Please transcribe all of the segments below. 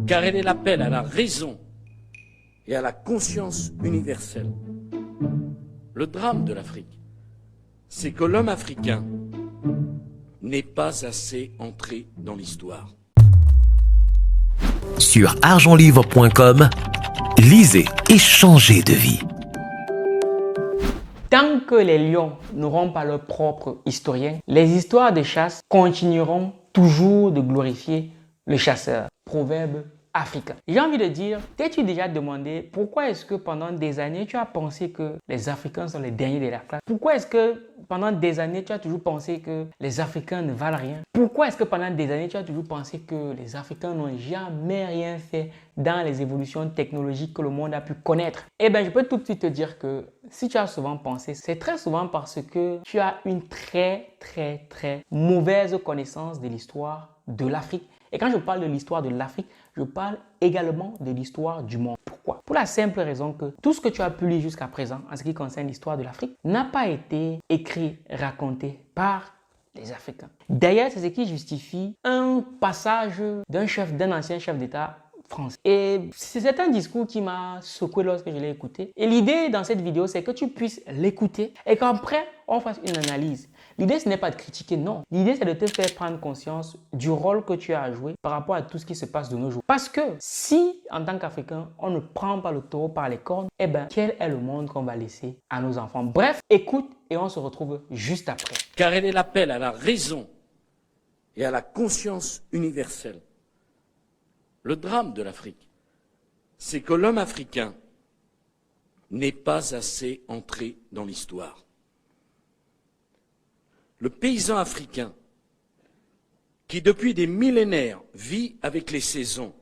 car elle est l'appel à la raison et à la conscience universelle. Le drame de l'Afrique, c'est que l'homme africain n'est pas assez entré dans l'histoire. Sur argentlivre.com, lisez et changez de vie. Tant que les lions n'auront pas leur propre historien, les histoires de chasse continueront toujours de glorifier le chasseur. Proverbe africain. J'ai envie de dire, t'es-tu déjà demandé pourquoi est-ce que pendant des années tu as pensé que les Africains sont les derniers de la classe? Pourquoi est-ce que pendant des années tu as toujours pensé que les Africains ne valent rien? Pourquoi est-ce que pendant des années tu as toujours pensé que les Africains n'ont jamais rien fait dans les évolutions technologiques que le monde a pu connaître? Eh bien, je peux tout de suite te dire que si tu as souvent pensé, c'est très souvent parce que tu as une très mauvaise connaissance de l'histoire de l'Afrique. Et quand je parle de l'histoire de l'Afrique, je parle également de l'histoire du monde. Pourquoi? Pour la simple raison que tout ce que tu as pu lire jusqu'à présent en ce qui concerne l'histoire de l'Afrique n'a pas été écrit, raconté par les Africains. D'ailleurs, c'est ce qui justifie un passage d'un ancien chef d'État français. Et c'est un discours qui m'a secoué lorsque je l'ai écouté. Et l'idée dans cette vidéo, c'est que tu puisses l'écouter et qu'après, on fasse une analyse. L'idée, ce n'est pas de critiquer, non. L'idée, c'est de te faire prendre conscience du rôle que tu as à jouer par rapport à tout ce qui se passe de nos jours. Parce que si, en tant qu'Africain, on ne prend pas le taureau par les cornes, eh bien, quel est le monde qu'on va laisser à nos enfants? Bref, écoute et on se retrouve juste après. Car elle est l'appel à la raison et à la conscience universelle. Le drame de l'Afrique, c'est que l'homme africain n'est pas assez entré dans l'histoire. Le paysan africain, qui depuis des millénaires vit avec les saisons,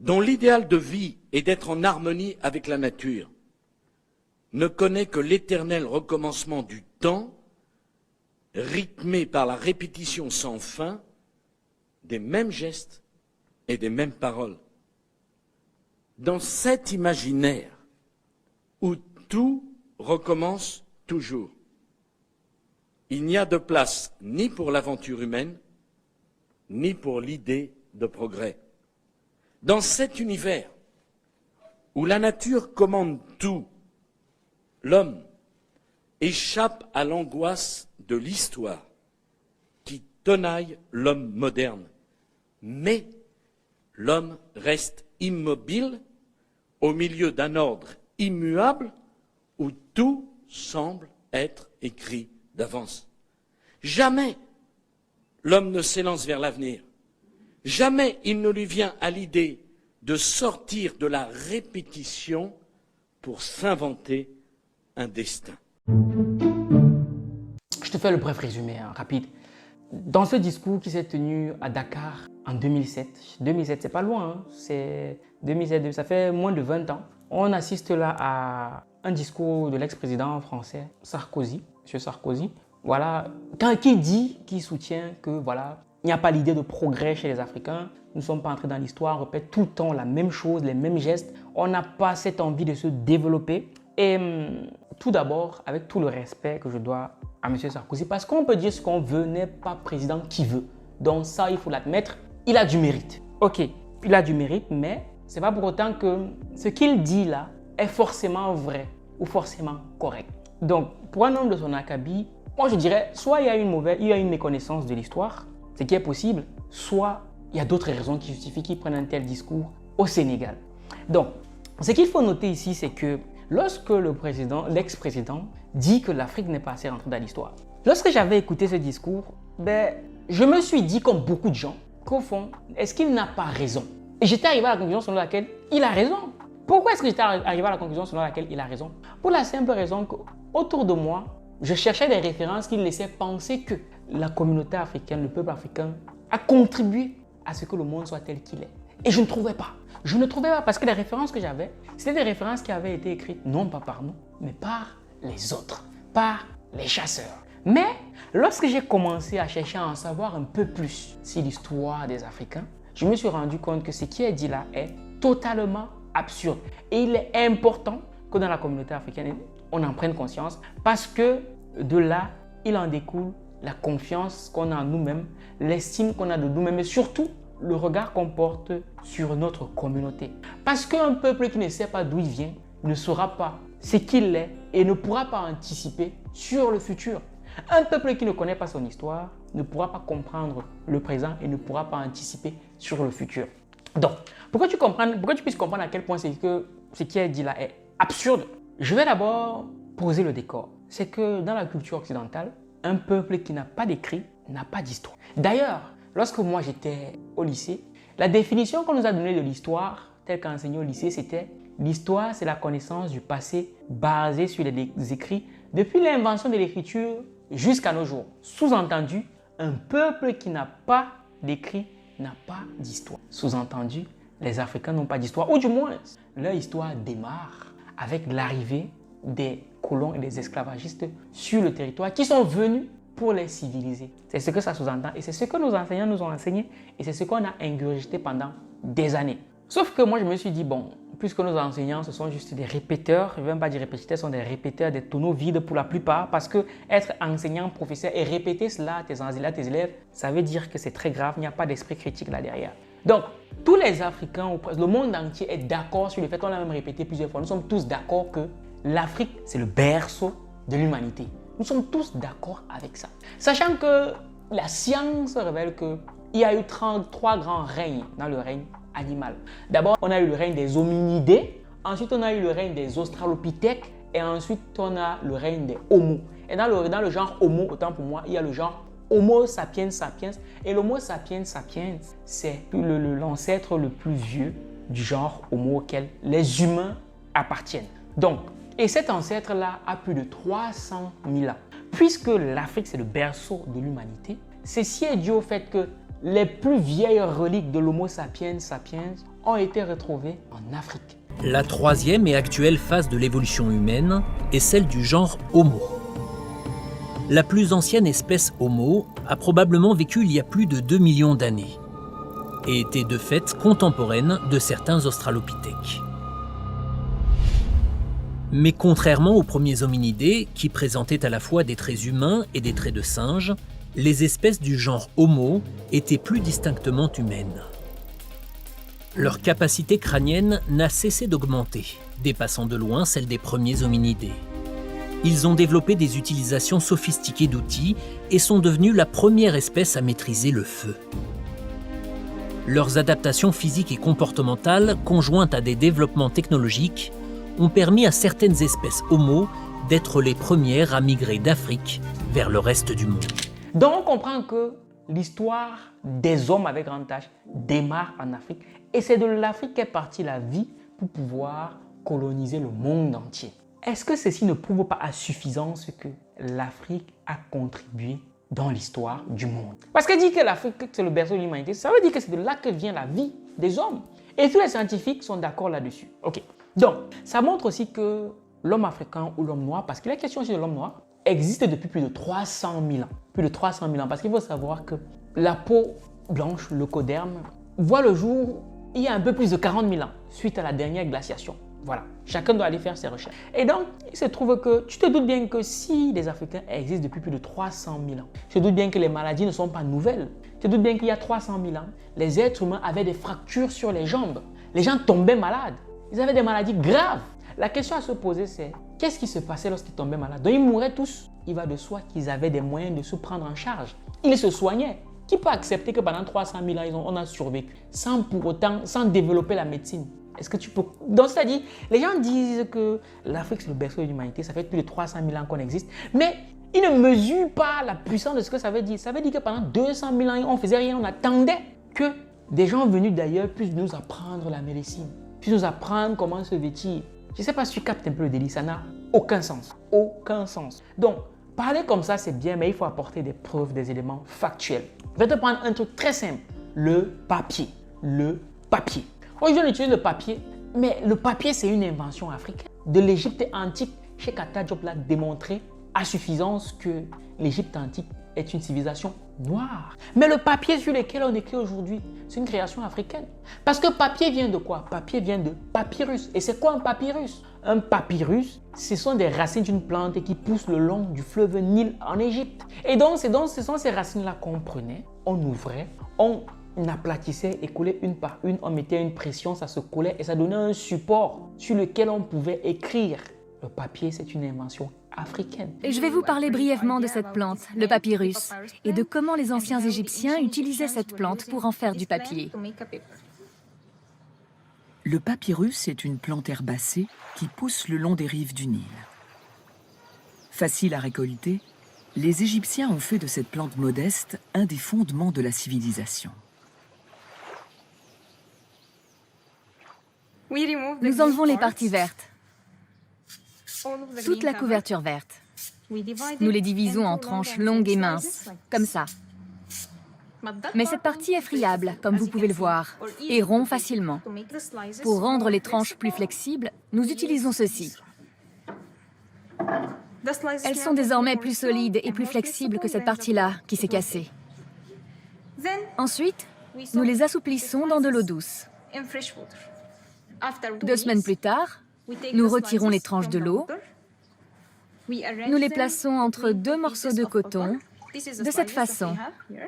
dont l'idéal de vie est d'être en harmonie avec la nature, ne connaît que l'éternel recommencement du temps, rythmé par la répétition sans fin des mêmes gestes et des mêmes paroles. Dans cet imaginaire où tout recommence toujours, il n'y a de place ni pour l'aventure humaine, ni pour l'idée de progrès. Dans cet univers où la nature commande tout, l'homme échappe à l'angoisse de l'histoire qui tenaille l'homme moderne. Mais l'homme reste immobile au milieu d'un ordre immuable où tout semble être écrit d'avance. Jamais l'homme ne s'élance vers l'avenir. Jamais il ne lui vient à l'idée de sortir de la répétition pour s'inventer un destin. Je te fais le bref résumé, rapide. Dans ce discours qui s'est tenu à Dakar en 2007, c'est pas loin, hein, c'est 2007, ça fait moins de 20 ans, on assiste là à un discours de l'ex-président français Sarkozy, M. Sarkozy, voilà, qui soutient que voilà, il n'y a pas l'idée de progrès chez les Africains, nous ne sommes pas entrés dans l'histoire, on répète tout le temps la même chose, les mêmes gestes, on n'a pas cette envie de se développer. Et tout d'abord, avec tout le respect que je dois à M. Sarkozy, parce qu'on peut dire ce qu'on veut, n'est pas président qui veut. Donc ça, il faut l'admettre, il a du mérite. Ok, il a du mérite, mais ce n'est pas pour autant que ce qu'il dit là est forcément vrai ou forcément correct. Donc, pour un homme de son acabit, moi je dirais, soit il y a une méconnaissance de l'histoire, ce qui est possible, soit il y a d'autres raisons qui justifient qu'il prenne un tel discours au Sénégal. Donc, ce qu'il faut noter ici, c'est que lorsque l'ex-président dit que l'Afrique n'est pas assez rentrée dans l'histoire, lorsque j'avais écouté ce discours, je me suis dit, comme beaucoup de gens, qu'au fond, est-ce qu'il n'a pas raison? Et j'étais arrivé à la conclusion selon laquelle il a raison. Pourquoi est-ce que j'étais arrivé à la conclusion selon laquelle il a raison? Pour la simple raison qu'autour de moi, je cherchais des références qui me laissaient penser que la communauté africaine, le peuple africain, a contribué à ce que le monde soit tel qu'il est. Et je ne trouvais pas. Je ne trouvais pas parce que les références que j'avais, c'était des références qui avaient été écrites non pas par nous, mais par les autres, par les chasseurs. Mais lorsque j'ai commencé à chercher à en savoir un peu plus sur l'histoire des Africains, je me suis rendu compte que ce qui est dit là est totalement absurde. Et il est important que dans la communauté africaine, on en prenne conscience parce que de là, il en découle la confiance qu'on a en nous-mêmes, l'estime qu'on a de nous-mêmes et surtout le regard qu'on porte sur notre communauté. Parce qu'un peuple qui ne sait pas d'où il vient ne saura pas ce qu'il est et ne pourra pas anticiper sur le futur. Un peuple qui ne connaît pas son histoire ne pourra pas comprendre le présent et ne pourra pas anticiper sur le futur. Donc, pour que tu puisses comprendre à quel point ce qui est dit là est absurde, je vais d'abord poser le décor. C'est que dans la culture occidentale, un peuple qui n'a pas d'écrit n'a pas d'histoire. D'ailleurs, lorsque moi j'étais au lycée, la définition qu'on nous a donnée de l'histoire, telle qu'enseignée au lycée, c'était l'histoire, c'est la connaissance du passé basée sur les écrits depuis l'invention de l'écriture jusqu'à nos jours. Sous-entendu, un peuple qui n'a pas d'écrit n'a pas d'histoire. Sous-entendu, les Africains n'ont pas d'histoire, ou du moins, leur histoire démarre avec l'arrivée des colons et des esclavagistes sur le territoire qui sont venus pour les civiliser. C'est ce que ça sous-entend et c'est ce que nos enseignants nous ont enseigné et c'est ce qu'on a ingurgité pendant des années. Sauf que moi, je me suis dit, bon, puisque nos enseignants, ce sont juste des répéteurs, je ne vais même pas dire répétiteurs, ce sont des répéteurs, des tonneaux vides pour la plupart, parce que être enseignant, professeur et répéter cela à tes élèves, ça veut dire que c'est très grave, il n'y a pas d'esprit critique là derrière. Donc, tous les Africains, le monde entier est d'accord sur le fait, on l'a même répété plusieurs fois, nous sommes tous d'accord que l'Afrique, c'est le berceau de l'humanité. Nous sommes tous d'accord avec ça. Sachant que la science révèle qu'il y a eu 33 grands règnes dans le règne animal. D'abord, on a eu le règne des hominidés, ensuite on a eu le règne des australopithèques et ensuite on a le règne des homos. Et dans le genre homo, autant pour moi, il y a le genre Homo sapiens sapiens et l'Homo sapiens sapiens, c'est l'ancêtre le plus vieux du genre Homo auquel les humains appartiennent. Donc, et cet ancêtre-là a plus de 300 000 ans. Puisque l'Afrique, c'est le berceau de l'humanité, ceci est dû au fait que les plus vieilles reliques de l'Homo sapiens sapiens ont été retrouvées en Afrique. La troisième et actuelle phase de l'évolution humaine est celle du genre Homo. La plus ancienne espèce Homo a probablement vécu il y a plus de 2 millions d'années et était de fait contemporaine de certains australopithèques. Mais contrairement aux premiers hominidés, qui présentaient à la fois des traits humains et des traits de singe, les espèces du genre Homo étaient plus distinctement humaines. Leur capacité crânienne n'a cessé d'augmenter, dépassant de loin celle des premiers hominidés. Ils ont développé des utilisations sophistiquées d'outils et sont devenus la première espèce à maîtriser le feu. Leurs adaptations physiques et comportementales, conjointes à des développements technologiques, ont permis à certaines espèces Homo d'être les premières à migrer d'Afrique vers le reste du monde. Donc on comprend que l'histoire des hommes avec grand H démarre en Afrique et c'est de l'Afrique qu'est partie la vie pour pouvoir coloniser le monde entier. Est-ce que ceci ne prouve pas à suffisance que l'Afrique a contribué dans l'histoire du monde? Parce que dit que l'Afrique c'est le berceau de l'humanité, ça veut dire que c'est de là que vient la vie des hommes. Et tous les scientifiques sont d'accord là-dessus. Ok. Donc, ça montre aussi que l'homme africain ou l'homme noir, parce qu'il est question aussi de l'homme noir, existe depuis plus de 300 000 ans. Plus de 300 000 ans, parce qu'il faut savoir que la peau blanche, le coderme, voit le jour il y a un peu plus de 40 000 ans, suite à la dernière glaciation. Voilà, chacun doit aller faire ses recherches. Et donc, il se trouve que tu te doutes bien que si les Africains existent depuis plus de 300 000 ans, tu te doutes bien que les maladies ne sont pas nouvelles. Tu te doutes bien qu'il y a 300 000 ans, les êtres humains avaient des fractures sur les jambes. Les gens tombaient malades. Ils avaient des maladies graves. La question à se poser, c'est qu'est-ce qui se passait lorsqu'ils tombaient malades? Donc, ils mouraient tous. Il va de soi qu'ils avaient des moyens de se prendre en charge. Ils se soignaient. Qui peut accepter que pendant 300 000 ans, on a survécu sans pour autant, sans développer la médecine? Est-ce que tu peux... Donc, c'est-à-dire, les gens disent que l'Afrique, c'est le berceau de l'humanité. Ça fait plus de 300 000 ans qu'on existe. Mais ils ne mesurent pas la puissance de ce que ça veut dire. Ça veut dire que pendant 200 000 ans, on ne faisait rien. On attendait que des gens venus d'ailleurs puissent nous apprendre la médecine, puissent nous apprendre comment se vêtir. Je ne sais pas si tu captes un peu le délit. Ça n'a aucun sens. Aucun sens. Donc, parler comme ça, c'est bien, mais il faut apporter des preuves, des éléments factuels. Je vais te prendre un truc très simple. Le papier. Le papier. Aujourd'hui, on utilise le papier, mais le papier, c'est une invention africaine. De l'Égypte antique, Cheikh Anta Diop l'a démontré à suffisance que l'Égypte antique est une civilisation noire. Mais le papier sur lequel on écrit aujourd'hui, c'est une création africaine. Parce que papier vient de quoi? Papier vient de papyrus. Et c'est quoi un papyrus? Un papyrus, ce sont des racines d'une plante qui poussent le long du fleuve Nil en Égypte. Et donc, ce sont ces racines-là qu'on prenait, on ouvrait, on aplatissait et collait une par une. On mettait une pression, ça se collait et ça donnait un support sur lequel on pouvait écrire. Le papier, c'est une invention africaine. Et je vais vous parler brièvement de cette plante, le papyrus, et de comment les anciens Égyptiens utilisaient cette plante pour en faire du papier. Le papyrus est une plante herbacée qui pousse le long des rives du Nil. Facile à récolter, les Égyptiens ont fait de cette plante modeste un des fondements de la civilisation. Nous enlevons les parties vertes, toute la couverture verte. Nous les divisons en tranches longues et minces, comme ça. Mais cette partie est friable, comme vous pouvez le voir, et rompt facilement. Pour rendre les tranches plus flexibles, nous utilisons ceci. Elles sont désormais plus solides et plus flexibles que cette partie-là qui s'est cassée. Ensuite, nous les assouplissons dans de l'eau douce. 2 semaines plus tard, nous retirons les tranches de l'eau. Nous les plaçons entre 2 morceaux de coton, de cette façon,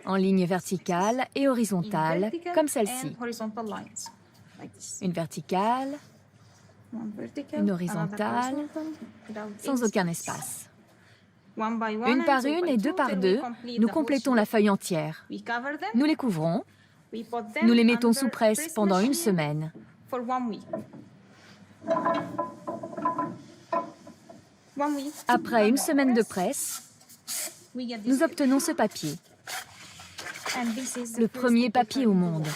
en ligne verticale et horizontale, comme celle-ci. Une verticale, une horizontale, sans aucun espace. Une par une et 2 par 2, nous complétons la feuille entière. Nous les couvrons, nous les mettons sous presse pendant 1 semaine. Après 1 semaine de presse, nous obtenons ce papier, le premier papier au monde.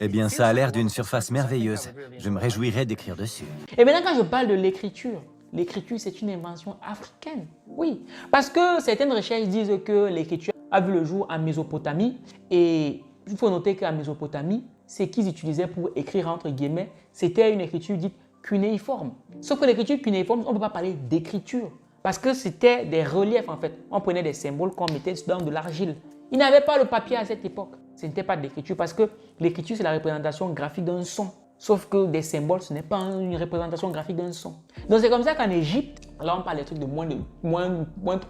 Eh bien, ça a l'air d'une surface merveilleuse. Je me réjouirais d'écrire dessus. Et maintenant, quand je parle de l'écriture, l'écriture, c'est une invention africaine. Oui, parce que certaines recherches disent que l'écriture a vu le jour en Mésopotamie. Et il faut noter qu'en Mésopotamie, ce qu'ils utilisaient pour écrire, entre guillemets, c'était une écriture dite cunéiforme. Sauf que l'écriture cunéiforme, on ne peut pas parler d'écriture. Parce que c'était des reliefs, en fait. On prenait des symboles qu'on mettait dans de l'argile. Ils n'avaient pas le papier à cette époque. Ce n'était pas de l'écriture parce que l'écriture, c'est la représentation graphique d'un son. Sauf que des symboles, ce n'est pas une représentation graphique d'un son. Donc c'est comme ça qu'en Égypte, là on parle des trucs de moins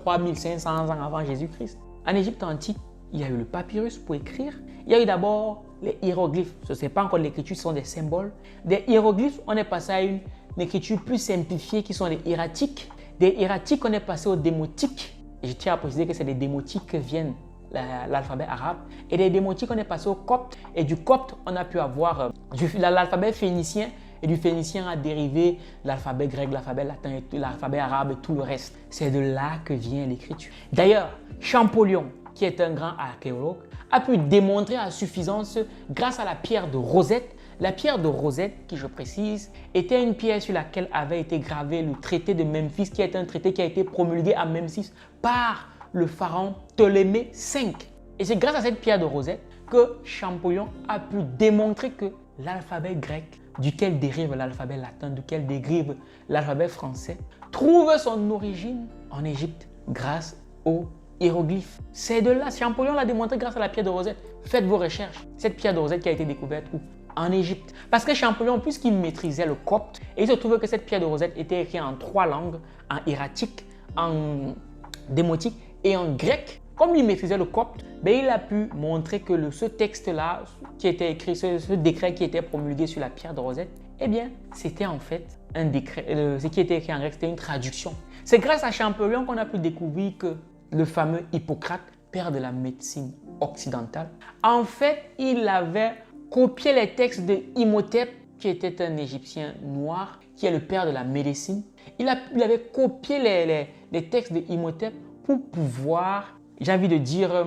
3500 ans avant Jésus-Christ. En Égypte antique, il y a eu le papyrus pour écrire. Il y a eu d'abord les hiéroglyphes. Ce n'est pas encore de l'écriture, ce sont des symboles. Des hiéroglyphes, on est passé à une écriture plus simplifiée qui sont les hiératiques. Des hiératiques, on est passé aux démotiques. Et je tiens à préciser que c'est des démotiques qui viennent l'alphabet arabe. Et des démotiques, on est passé au copte. Et du copte, on a pu avoir l'alphabet phénicien. Et du phénicien a dérivé l'alphabet grec, l'alphabet latin, l'alphabet arabe et tout le reste. C'est de là que vient l'écriture. D'ailleurs, Champollion, qui est un grand archéologue, a pu démontrer à suffisance grâce à la pierre de Rosette. La pierre de Rosette, qui je précise, était une pierre sur laquelle avait été gravé le traité de Memphis, qui est un traité qui a été promulgué à Memphis par le pharaon Ptolémée V. Et c'est grâce à cette pierre de Rosette que Champollion a pu démontrer que l'alphabet grec, duquel dérive l'alphabet latin, duquel dérive l'alphabet français, trouve son origine en Égypte grâce aux hiéroglyphes. C'est de là, Champollion l'a démontré grâce à la pierre de Rosette. Faites vos recherches. Cette pierre de Rosette qui a été découverte où? En Égypte. Parce que Champollion, puisqu'il maîtrisait le copte, et il se trouve que cette pierre de Rosette était écrite en 3 langues, en hiératique, en démotique et en grec. Comme il maîtrisait le copte, il a pu montrer que ce texte-là, qui était écrit, ce décret qui était promulgué sur la pierre de Rosette, eh bien, c'était en fait un décret. Ce qui était écrit en grec, c'était une traduction. C'est grâce à Champollion qu'on a pu découvrir que le fameux Hippocrate, père de la médecine occidentale, en fait, il avait copié les textes de Imhotep, qui était un Égyptien noir, qui est le père de la médecine. Il avait copié les textes de Imhotep pour pouvoir, j'ai envie de dire,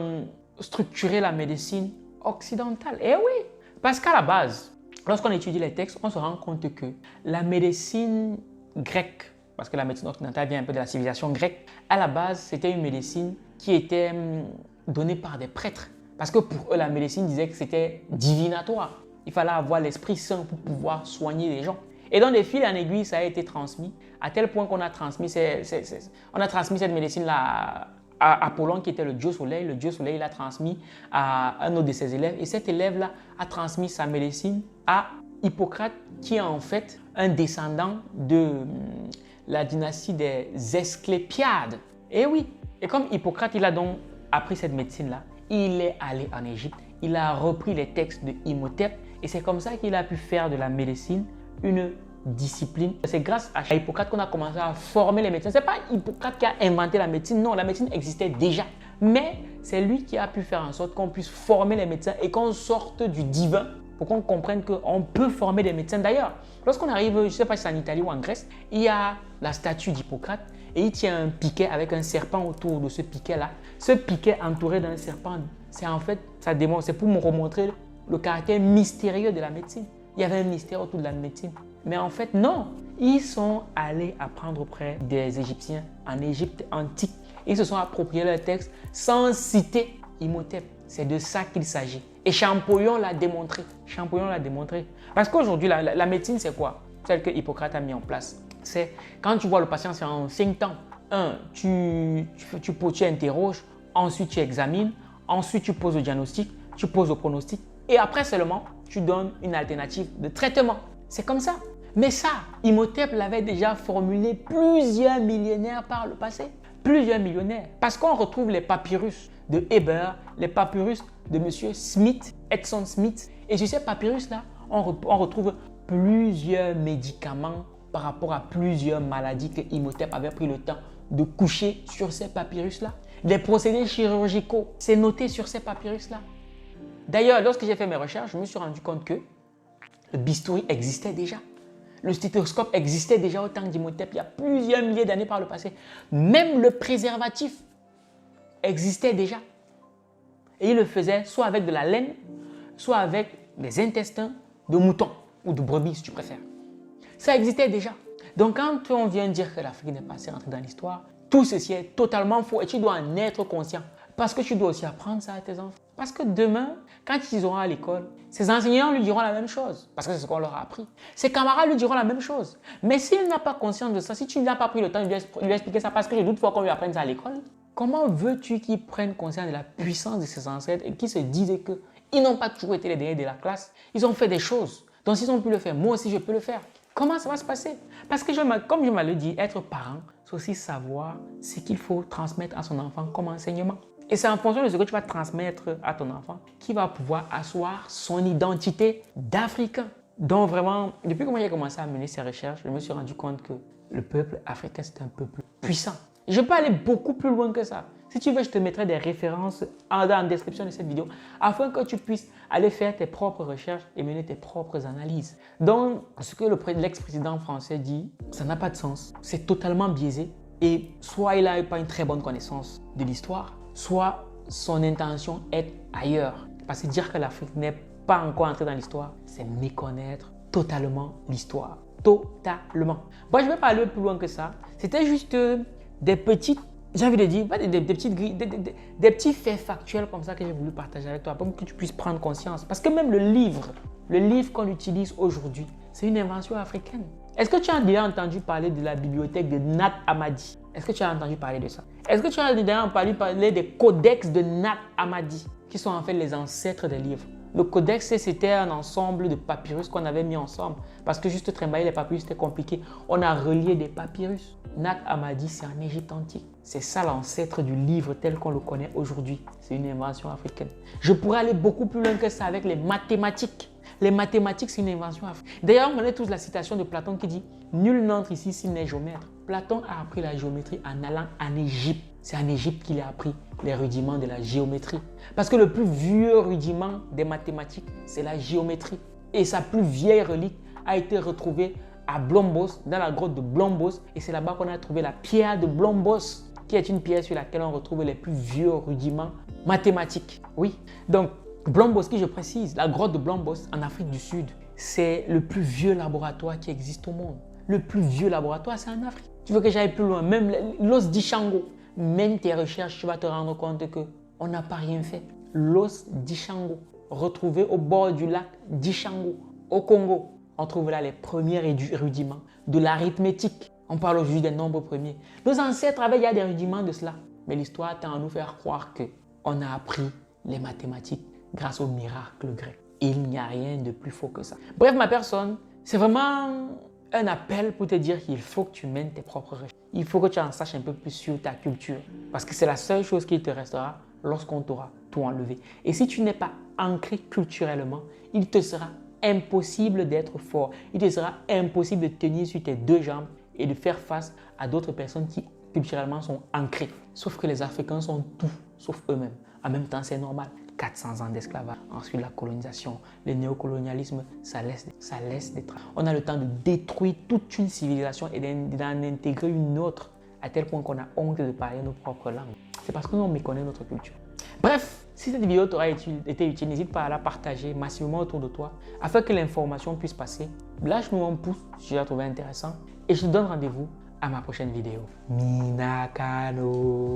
structurer la médecine occidentale. Eh oui, parce qu'à la base, lorsqu'on étudie les textes, on se rend compte que la médecine grecque, parce que la médecine occidentale vient un peu de la civilisation grecque, à la base, c'était une médecine qui était donnée par des prêtres. Parce que pour eux, la médecine disait que c'était divinatoire. Il fallait avoir l'Esprit Saint pour pouvoir soigner les gens. Et dans des fils en aiguille, ça a été transmis, à tel point qu'on a transmis, on a transmis cette médecine-là à Apollon, qui était le dieu soleil. Le dieu soleil l'a transmis à un autre de ses élèves. Et cet élève-là a transmis sa médecine à Hippocrate, qui est en fait un descendant de la dynastie des Asclépiades. Et oui, et comme Hippocrate, il a donc appris cette médecine-là, il est allé en Égypte, il a repris les textes de Imhotep et c'est comme ça qu'il a pu faire de la médecine une discipline. C'est grâce à Hippocrate qu'on a commencé à former les médecins. Ce n'est pas Hippocrate qui a inventé la médecine, non, la médecine existait déjà. Mais c'est lui qui a pu faire en sorte qu'on puisse former les médecins et qu'on sorte du divin pour qu'on comprenne qu'on peut former des médecins. D'ailleurs, lorsqu'on arrive, je ne sais pas si c'est en Italie ou en Grèce, il y a la statue d'Hippocrate et il tient un piquet avec un serpent autour de ce piquet-là. Ce piquet entouré d'un serpent, c'est en fait, ça démontre, c'est pour me remontrer le caractère mystérieux de la médecine. Il y avait un mystère autour de la médecine. Mais en fait, non. Ils sont allés apprendre auprès des Égyptiens en Égypte antique. Ils se sont appropriés leur texte sans citer Imhotep. C'est de ça qu'il s'agit. Et Champollion l'a démontré. Champollion l'a démontré. Parce qu'aujourd'hui, la médecine, c'est quoi? Celle que Hippocrate a mis en place. C'est quand tu vois le patient, c'est en 5 temps. Tu interroges, ensuite tu examines, ensuite tu poses le diagnostic, tu poses le pronostic et après seulement, tu donnes une alternative de traitement. C'est comme ça. Mais ça, Imhotep l'avait déjà formulé plusieurs millénaires par le passé. Plusieurs millénaires. Parce qu'on retrouve les papyrus de Héber, les papyrus de M. Smith, Edson Smith. Et sur ces papyrus-là, on retrouve plusieurs médicaments par rapport à plusieurs maladies que Imhotep avait pris le temps de coucher sur ces papyrus-là. Les procédés chirurgicaux, c'est noté sur ces papyrus-là. D'ailleurs, lorsque j'ai fait mes recherches, je me suis rendu compte que le bistouri existait déjà. Le stéthoscope existait déjà au temps d'Imhotep, il y a plusieurs milliers d'années par le passé. Même le préservatif existait déjà. Et il le faisait soit avec de la laine, soit avec des intestins de mouton ou de brebis, si tu préfères. Ça existait déjà. Donc quand on vient dire que l'Afrique n'est pas assez rentrée dans l'histoire, tout ceci est totalement faux et tu dois en être conscient. Parce que tu dois aussi apprendre ça à tes enfants. Parce que demain, quand ils iront à l'école, ses enseignants lui diront la même chose. Parce que c'est ce qu'on leur a appris. Ses camarades lui diront la même chose. Mais s'il n'a pas conscience de ça, si tu n'as pas pris le temps de lui expliquer ça, parce que je doute fois qu'on lui apprenne ça à l'école, comment veux-tu qu'il prenne conscience de la puissance de ses ancêtres et qu'ils se disent qu'ils n'ont pas toujours été les derniers de la classe. Ils ont fait des choses. Donc s'ils ont pu le faire, moi aussi je peux le faire. Comment ça va se passer? Parce que comme je m'avais dit, être parent, c'est aussi savoir ce qu'il faut transmettre à son enfant comme enseignement. Et c'est en fonction de ce que tu vas transmettre à ton enfant qu'il va pouvoir asseoir son identité d'Africain. Donc vraiment, depuis que j'ai commencé à mener ces recherches, je me suis rendu compte que le peuple africain, c'est un peuple puissant. Je peux aller beaucoup plus loin que ça. Si tu veux, je te mettrai des références dans la description de cette vidéo afin que tu puisses aller faire tes propres recherches et mener tes propres analyses. Donc, ce que l'ex-président français dit, ça n'a pas de sens. C'est totalement biaisé et soit il n'a pas une très bonne connaissance de l'histoire, soit son intention est ailleurs. Parce que dire que l'Afrique n'est pas encore entrée dans l'histoire, c'est méconnaître totalement l'histoire. Totalement. Moi, je ne vais pas aller plus loin que ça. C'était juste des petites, j'ai envie de dire, des petits faits factuels comme ça que j'ai voulu partager avec toi pour que tu puisses prendre conscience. Parce que même le livre qu'on utilise aujourd'hui, c'est une invention africaine. Est-ce que tu as déjà entendu parler de la bibliothèque de Nag Hammadi? Est-ce que tu as entendu parler de ça? Est-ce que tu as déjà entendu parler des codex de Nag Hammadi, qui sont en fait les ancêtres des livres? Le codex, c'était un ensemble de papyrus qu'on avait mis ensemble. Parce que juste trimballer les papyrus, c'était compliqué. On a relié des papyrus. Nag Hammadi, c'est en Égypte antique. C'est ça l'ancêtre du livre tel qu'on le connaît aujourd'hui. C'est une invention africaine. Je pourrais aller beaucoup plus loin que ça avec les mathématiques. Les mathématiques, c'est une invention africaine. D'ailleurs, on connaît tous la citation de Platon qui dit « Nul n'entre ici s'il n'est géomètre ». Platon a appris la géométrie en allant en Égypte. C'est en Égypte qu'il a appris les rudiments de la géométrie. Parce que le plus vieux rudiment des mathématiques, c'est la géométrie. Et sa plus vieille relique a été retrouvée à Blombos, dans la grotte de Blombos. Et c'est là-bas qu'on a trouvé la pierre de Blombos, qui est une pierre sur laquelle on retrouve les plus vieux rudiments mathématiques. Oui, donc Blombos, qui je précise, la grotte de Blombos en Afrique du Sud, c'est le plus vieux laboratoire qui existe au monde. Le plus vieux laboratoire, c'est en Afrique. Tu veux que j'aille plus loin? Même l'os d'Ishango. Même tes recherches, tu vas te rendre compte qu'on n'a pas rien fait. L'os d'Ishango, retrouvé au bord du lac d'Ishango, au Congo. On trouve là les premiers rudiments de l'arithmétique. On parle aujourd'hui des nombres premiers. Nos ancêtres avaient déjà des rudiments de cela. Mais l'histoire tend à nous faire croire qu'on a appris les mathématiques grâce au miracle grec. Il n'y a rien de plus faux que ça. Bref, ma personne, c'est vraiment un appel pour te dire qu'il faut que tu mènes tes propres recherches. Il faut que tu en saches un peu plus sur ta culture. Parce que c'est la seule chose qui te restera lorsqu'on t'aura tout enlevé. Et si tu n'es pas ancré culturellement, il te sera impossible d'être fort. Il te sera impossible de tenir sur tes deux jambes et de faire face à d'autres personnes qui culturellement sont ancrées. Sauf que les Africains sont tout, sauf eux-mêmes. En même temps, c'est normal. 400 ans d'esclavage, ensuite la colonisation, le néocolonialisme, ça laisse des traces. On a le temps de détruire toute une civilisation et d'en intégrer une autre, à tel point qu'on a honte de parler nos propres langues. C'est parce que l'on méconnaît notre culture. Bref, si cette vidéo t'aura été utile, n'hésite pas à la partager massivement autour de toi afin que l'information puisse passer. Lâche-nous un pouce si tu l'as trouvé intéressant et je te donne rendez-vous à ma prochaine vidéo. Minakano.